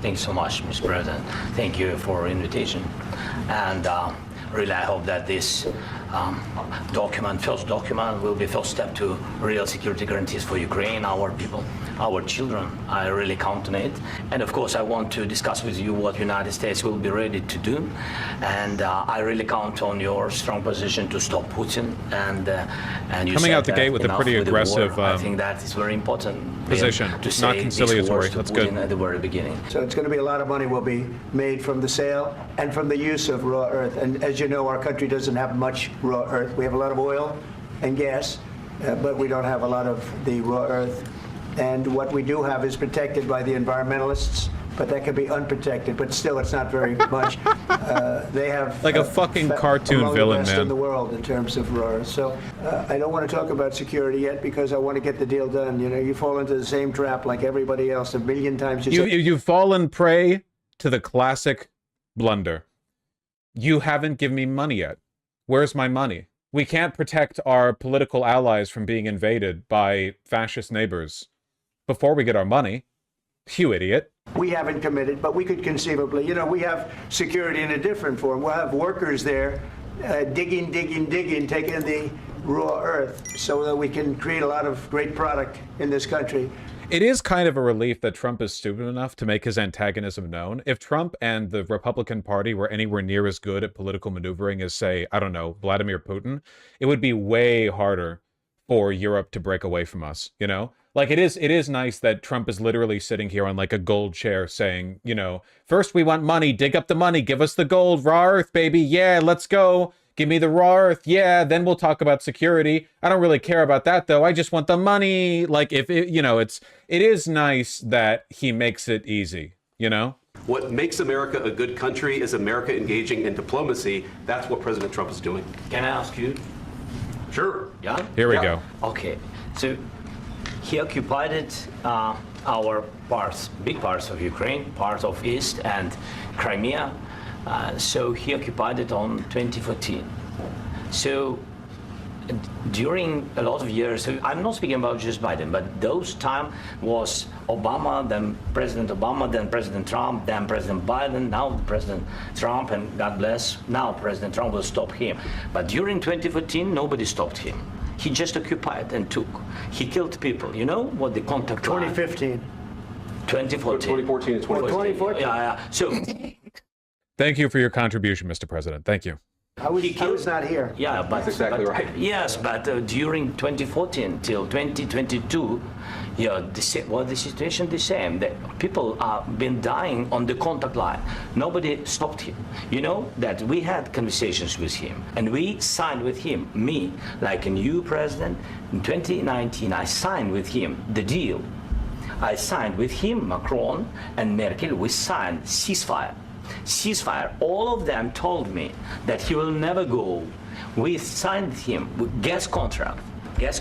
Thanks so much, Mr. President. Thank you for invitation. And really, I hope that this first document, will be first step to real security guarantees for Ukraine, our people, our children. I really count on it. And of course, I want to discuss with you what United States will be ready to do. And I really count on your strong position to stop Putin. And you coming out the gate with a pretty aggressive. I think that is very important position. To say not conciliatory. That's good. At the very beginning. So it's going to be a lot of money will be made from the sale and from the use of raw earth. And as you know, our country doesn't have much raw earth. We have a lot of oil and gas, but we don't have a lot of the raw earth. And what we do have is protected by the environmentalists, but that could be unprotected. But still, it's not very much. They have like a fucking cartoon villain, man. Man. In the world in terms of raw earth. So I don't want to talk about security yet because I want to get the deal done. You know, you fall into the same trap like everybody else a million times. You've fallen prey to the classic blunder. You haven't given me money yet. Where's my money? We can't protect our political allies from being invaded by fascist neighbors before we get our money. You idiot. We haven't committed, but we could conceivably, you know, we have security in a different form. We'll have workers there digging, taking the raw earth so that we can create a lot of great product in this country. It is kind of a relief that Trump is stupid enough to make his antagonism known. If Trump and the Republican Party were anywhere near as good at political maneuvering as, say, I don't know, Vladimir Putin, it would be way harder for Europe to break away from us, you know? Like, it is nice that Trump is literally sitting here on, like, a gold chair saying, you know, first we want money, dig up the money, give us the gold, raw earth, baby, yeah, let's go. Give me the raw earth, yeah, then we'll talk about security. I don't really care about that, though. I just want the money. Like, if it, you know, it is nice that he makes it easy, you know? What makes America a good country is America engaging in diplomacy. That's what President Trump is doing. Can I ask you? Sure. Yeah? Here we go. Okay. So he occupied our parts, big parts of Ukraine, parts of East and Crimea. So he occupied it on 2014. So during a lot of years, so I'm not speaking about just Biden, but those time was Obama, then President Obama, then President Trump, then President Biden, now President Trump, and God bless, now President Trump will stop him. But during 2014, nobody stopped him. He just occupied and took. He killed people. You know what the contact 2015. 2014. 2014 and 2015. 2014. Yeah. So. Thank you for your contribution, Mr. President. Thank you. I was not here. Yeah, but that's exactly right. Yes, but during 2014 till 2022, yeah, the situation the same. The people have been dying on the contact line. Nobody stopped him. You know that we had conversations with him, and we signed with him. Me, like a new president, in 2019, I signed with him the deal. I signed with him, Macron and Merkel. We signed ceasefire. Ceasefire. All of them told me that he will never go. We signed him with gas contract. Yes,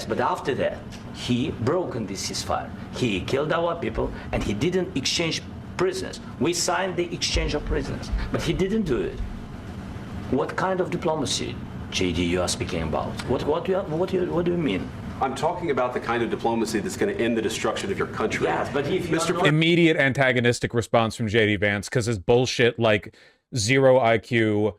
but after that, he broken the ceasefire. He killed our people, and he didn't exchange prisoners. We signed the exchange of prisoners, but he didn't do it. What kind of diplomacy, JD, you are speaking about? What do you mean? I'm talking about the kind of diplomacy that's going to end the destruction of your country. Yes, but if Immediate antagonistic response from JD Vance because his bullshit, like, zero IQ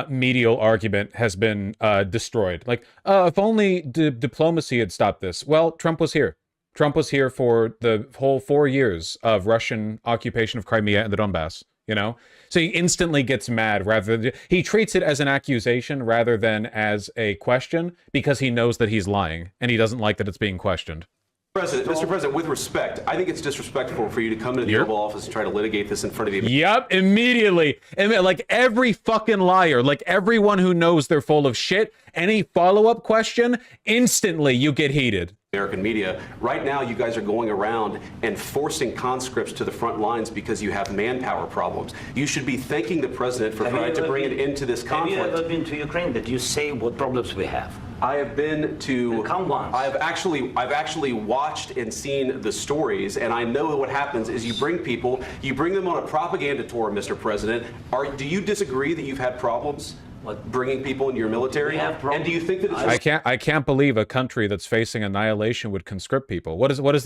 medial argument has been destroyed. Like, if only diplomacy had stopped this. Well, Trump was here. Trump was here for the whole 4 years of Russian occupation of Crimea and the Donbass, you know? So he instantly gets mad rather than... He treats it as an accusation rather than as a question because he knows that he's lying and he doesn't like that it's being questioned. Mr. President, with respect, I think it's disrespectful for you to come into the Oval Office and try to litigate this in front of the... Yep, immediately. And like every fucking liar, like everyone who knows they're full of shit, any follow-up question, instantly you get heated. American media. Right now, you guys are going around and forcing conscripts to the front lines because you have manpower problems. You should be thanking the president for trying to bring an end to this conflict. Have you ever been to Ukraine that you say what problems we have? I have been to. Come once. I've actually watched and seen the stories, and I know what happens is you bring them on a propaganda tour, Mr. President. Do you disagree that you've had problems? Bringing people into your military? And do you think that it's... I can't believe a country that's facing annihilation would conscript people. What does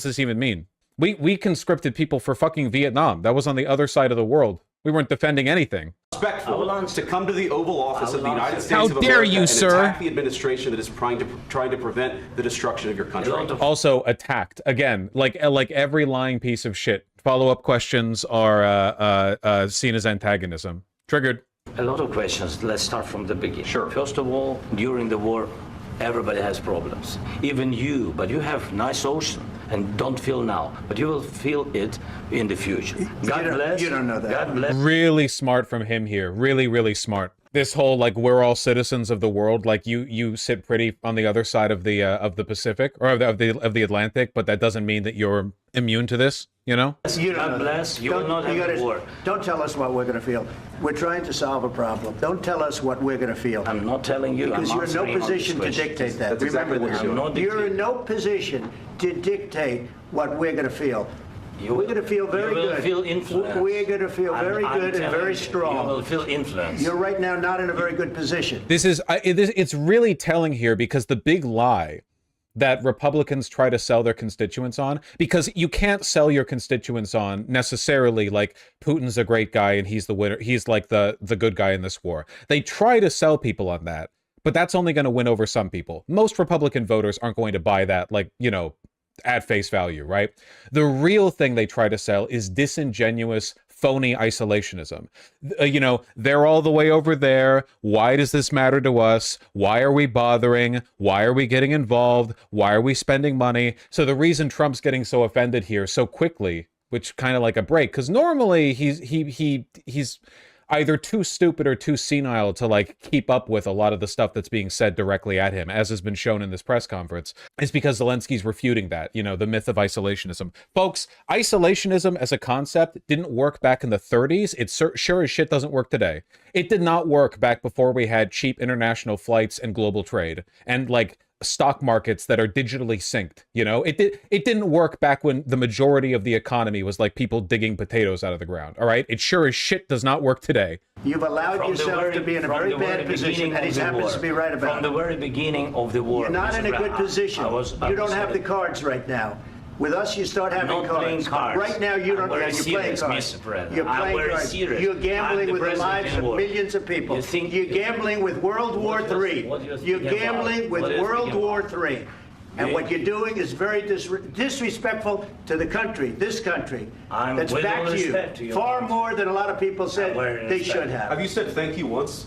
this even mean? We conscripted people for fucking Vietnam. That was on the other side of the world. We weren't defending anything. Respectful to come to the Oval Office of the United States How of America dare you, and sir? attack the administration that is trying to prevent the destruction of your country. Also attacked again, like every lying piece of shit. Follow-up questions are seen as antagonism. Triggered. A lot of questions. Let's start from the beginning. Sure. First of all, during the war, everybody has problems. Even you, but you have nice ocean and don't feel now, but you will feel it in the future. God bless. You don't know that. God bless. Really smart from him here. Really, really smart. This whole like we're all citizens of the world. Like you sit pretty on the other side of the Pacific or of the Atlantic, but that doesn't mean that you're immune to this. You know. You God bless. You will not have a war. Don't tell us what we're going to feel. We're trying to solve a problem. Don't tell us what we're going to feel. I'm not telling you. Because I'm you're in no answering on position this to question. dictate that. That's exactly Remember what this. you're doing. You're in no position to dictate what we're going to feel. We're going to feel very you will good. Feel influence. We're going to feel very good and very strong. You will feel influence. You're right now not in a very good position. This is it's really telling here because the big lie that Republicans try to sell their constituents on, because you can't sell your constituents on necessarily like Putin's a great guy and he's the winner, he's like the good guy in this war. They try to sell people on that, but that's only going to win over some people. Most Republican voters aren't going to buy that, like, you know, at face value, right? The real thing they try to sell is disingenuous, phony isolationism. You know, they're all the way over there. Why does this matter to us? Why are we bothering? Why are we getting involved? Why are we spending money? So the reason Trump's getting so offended here so quickly, which kind of like a break, because normally he's either too stupid or too senile to like keep up with a lot of the stuff that's being said directly at him, as has been shown in this press conference, is because Zelensky's refuting that, you know, the myth of isolationism. Folks, isolationism as a concept didn't work back in the 30s. It sure as shit doesn't work today. It did not work back before we had cheap international flights and global trade and like stock markets that are digitally synced. You know, it didn't work back when the majority of the economy was like people digging potatoes out of the ground. All right, it sure as shit does not work today. You've allowed yourself to be in a very bad position, and he happens to be right about it. From the very beginning of the war. You're not in a good position. You don't have the cards right now. With us, you start having I'm not playing cards. Right now, you don't. You're playing cards. Mr. President. You're playing cards. Serious. You're gambling I'm with the lives of war. millions of people. You're gambling with World War III. You're gambling with World War III. And what you're doing is very disrespectful to the country, this country, that's back to you, far more than a lot of people said they should have. Have you said thank you once?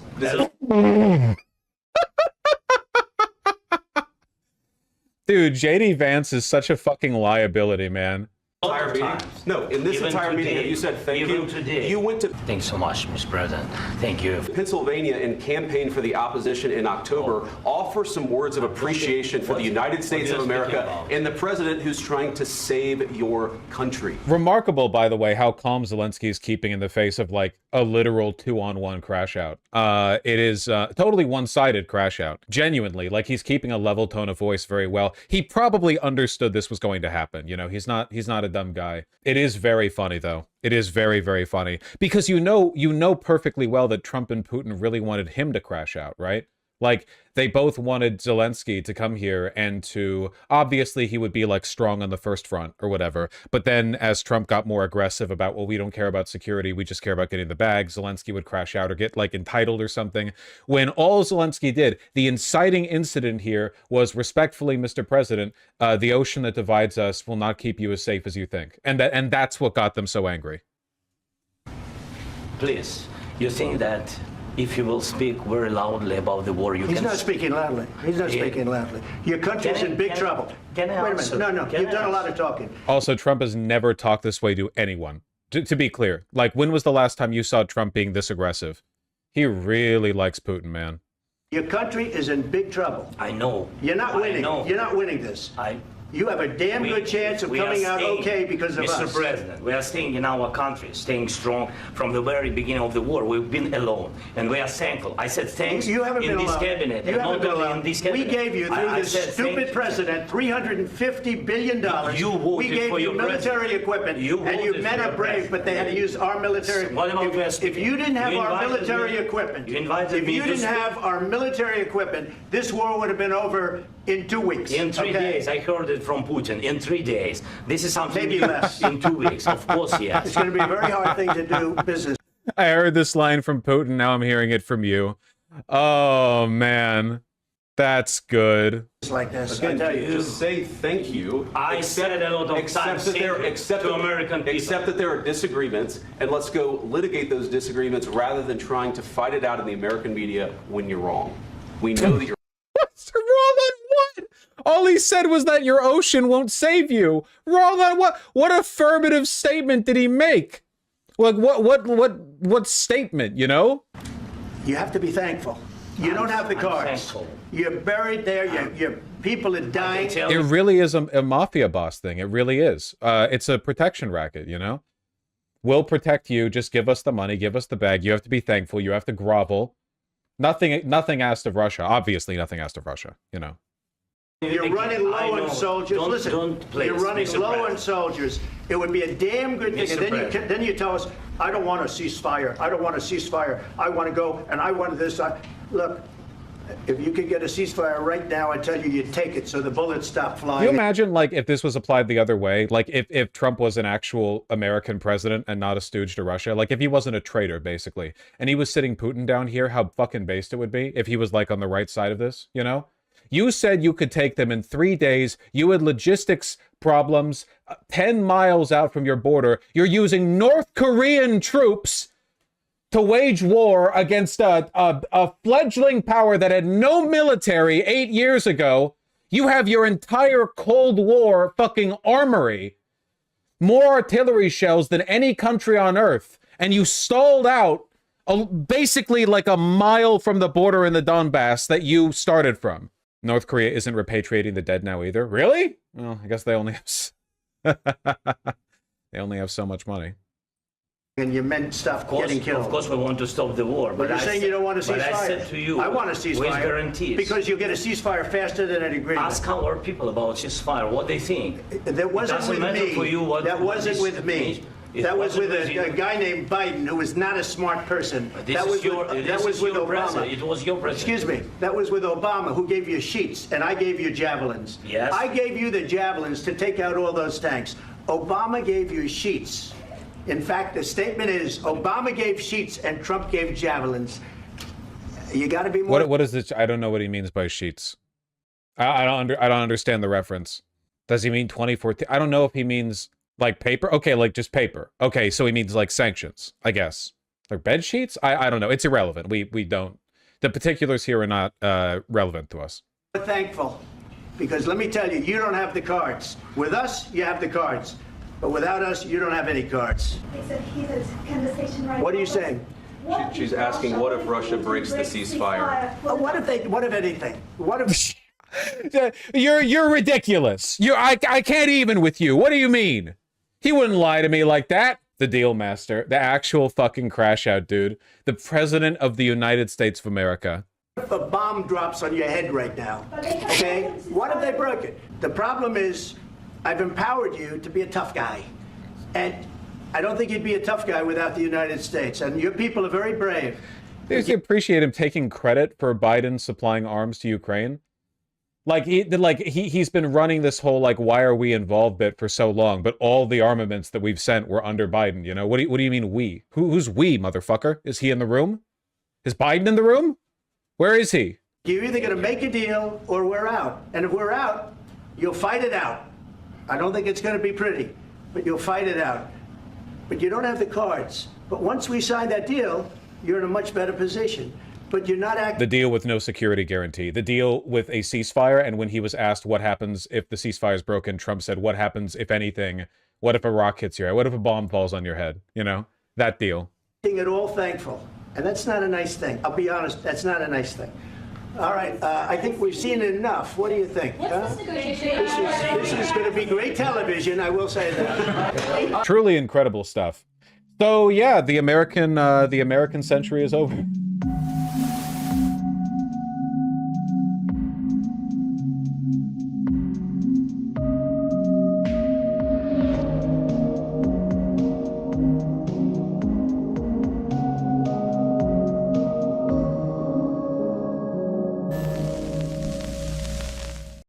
Dude, JD Vance is such a fucking liability, man. Entire meeting? No, in this entire meeting, have you said thank you? Today. You went to Thanks so much, Mr. President. Thank you. Pennsylvania and campaigned for the opposition in October. Offer some words of appreciation for the United States of America and the president who's trying to save your country. Remarkable, by the way, how calm Zelensky is keeping in the face of like a literal 2-on-1 crash out. It is totally one-sided crash out. Genuinely, like he's keeping a level tone of voice very well. He probably understood this was going to happen. You know, he's not a dumb guy. It is very funny though. It is very, very funny because you know perfectly well that Trump and Putin really wanted him to crash out, right? Like, they both wanted Zelensky to come here and to, obviously he would be like strong on the first front or whatever. But then as Trump got more aggressive about, well, we don't care about security, we just care about getting the bag, Zelensky would crash out or get like entitled or something. When all Zelensky did, the inciting incident here was, respectfully, Mr. President, the ocean that divides us will not keep you as safe as you think. And that's what got them so angry. Please, you think that if you will speak very loudly about the war, He's not speaking loudly. He's not speaking loudly. Your country's in big trouble. Can I Wait a answer? minute. No. You've done a lot of talking. Also, Trump has never talked this way to anyone. To be clear, like, when was the last time you saw Trump being this aggressive? He really likes Putin, man. Your country is in big trouble. I know. You're not winning. I know. You're not winning this. You have a damn good chance of coming out okay because of us. Mr. President, we are staying in our country, staying strong from the very beginning of the war. We've been alone, and we are thankful. I said thanks you haven't in been this alone. cabinet. You haven't been alone. In this cabinet. We gave you, through this stupid president, $350 billion. You voted we gave for you your military president. equipment, You and you voted men for are your brave, president. but they had to use our military. What about If you didn't have our military me. equipment, You invited if me you to didn't speak. have our military equipment, this war would have been over in 2 weeks. In 3 days, I heard it from Putin in 3 days. This is something Maybe less. in 2 weeks. Of course, yes. It's going to be a very hard thing to do business. I heard this line from Putin, now I'm hearing it from you. Oh, man. That's good. Like this. Again, I tell you. just say thank you. I said a lot of times to American people. Accept that there are disagreements, and let's go litigate those disagreements rather than trying to fight it out in the American media when you're wrong. We know that you're What's wrong on what? All he said was that your ocean won't save you. Wrong on what? What affirmative statement did he make? Like what statement, you know? You have to be thankful. You don't have the cards. Thankful. You're buried there. Your people are dying. It really is a mafia boss thing. It really is. It's a protection racket, you know? We'll protect you. Just give us the money. Give us the bag. You have to be thankful. You have to grovel. Nothing asked of Russia. Obviously, nothing asked of Russia, you know? You're running low on soldiers. Listen, you're running low on soldiers. It would be a damn good thing. And then you tell us, I don't want a ceasefire. I don't want a ceasefire. I want to go, and I want this. Look, if you could get a ceasefire right now, I tell you, you'd take it so the bullets stop flying. Can you imagine, like, if this was applied the other way? Like, if Trump was an actual American president and not a stooge to Russia? Like, if he wasn't a traitor, basically, and he was sitting Putin down here, how fucking based it would be if he was, like, on the right side of this, you know? You said you could take them in 3 days. You had logistics problems 10 miles out from your border. You're using North Korean troops to wage war against a fledgling power that had no military 8 years ago. You have your entire Cold War fucking armory. More artillery shells than any country on Earth. And you stalled out basically like a mile from the border in the Donbass that you started from. North Korea isn't repatriating the dead now either. Really? Well, I guess they only have they only have so much money. And you meant stuff getting killed. Of course, we want to stop the war. But you're saying you don't want a ceasefire. But I said to you, I want a ceasefire. with guarantees. Because you get a ceasefire faster than an agreement. Ask our people about ceasefire, what they think. That wasn't with me. For you what that wasn't with me. That was with a guy named Biden, who was not a smart person. That was with Obama. It was your president. Excuse me. That was with Obama, who gave you sheets, and I gave you javelins. Yes. I gave you the javelins to take out all those tanks. Obama gave you sheets. In fact, the statement is Obama gave sheets and Trump gave javelins. You got to be more. What is this? I don't know what he means by sheets. I don't understand the reference. Does he mean 2014? I don't know if he means like paper. Okay, like just paper. Okay, so he means like sanctions, I guess. Like bed sheets? I don't know. It's irrelevant. We don't. The particulars here are not relevant to us. We're thankful because let me tell you, you don't have the cards. With us, you have the cards. But without us, you don't have any cards. What are you saying? She's asking, what if Russia breaks the ceasefire? Well, what if anything? What if... You're ridiculous. I can't even with you. What do you mean? He wouldn't lie to me like that. The deal master, the actual fucking crash out dude, the president of the United States of America. What if a bomb drops on your head right now? Okay? What if they broke it? The problem is, I've empowered you to be a tough guy. And I don't think you'd be a tough guy without the United States. And your people are very brave. I appreciate him taking credit for Biden supplying arms to Ukraine. Like he's been running this whole like why are we involved bit for so long, but all the armaments that we've sent were under Biden. You know what do you mean we? Who's we, motherfucker? Is he in the room? Is Biden in the room? Where is he? You're either going to make a deal or we're out. And if we're out, you'll fight it out. I don't think it's going to be pretty, but you'll fight it out. But you don't have the cards. But once we sign that deal, you're in a much better position. But you're not acting. The deal with no security guarantee. The deal with a ceasefire, and when he was asked what happens if the ceasefire is broken, Trump said, what happens if anything? What if a rock hits your head? What if a bomb falls on your head? You know, that deal. At all thankful. And that's not a nice thing. I'll be honest, that's not a nice thing. All right, I think we've seen it enough. What do you think? This is going to be great television, I will say that. Truly incredible stuff. So yeah, the American century is over.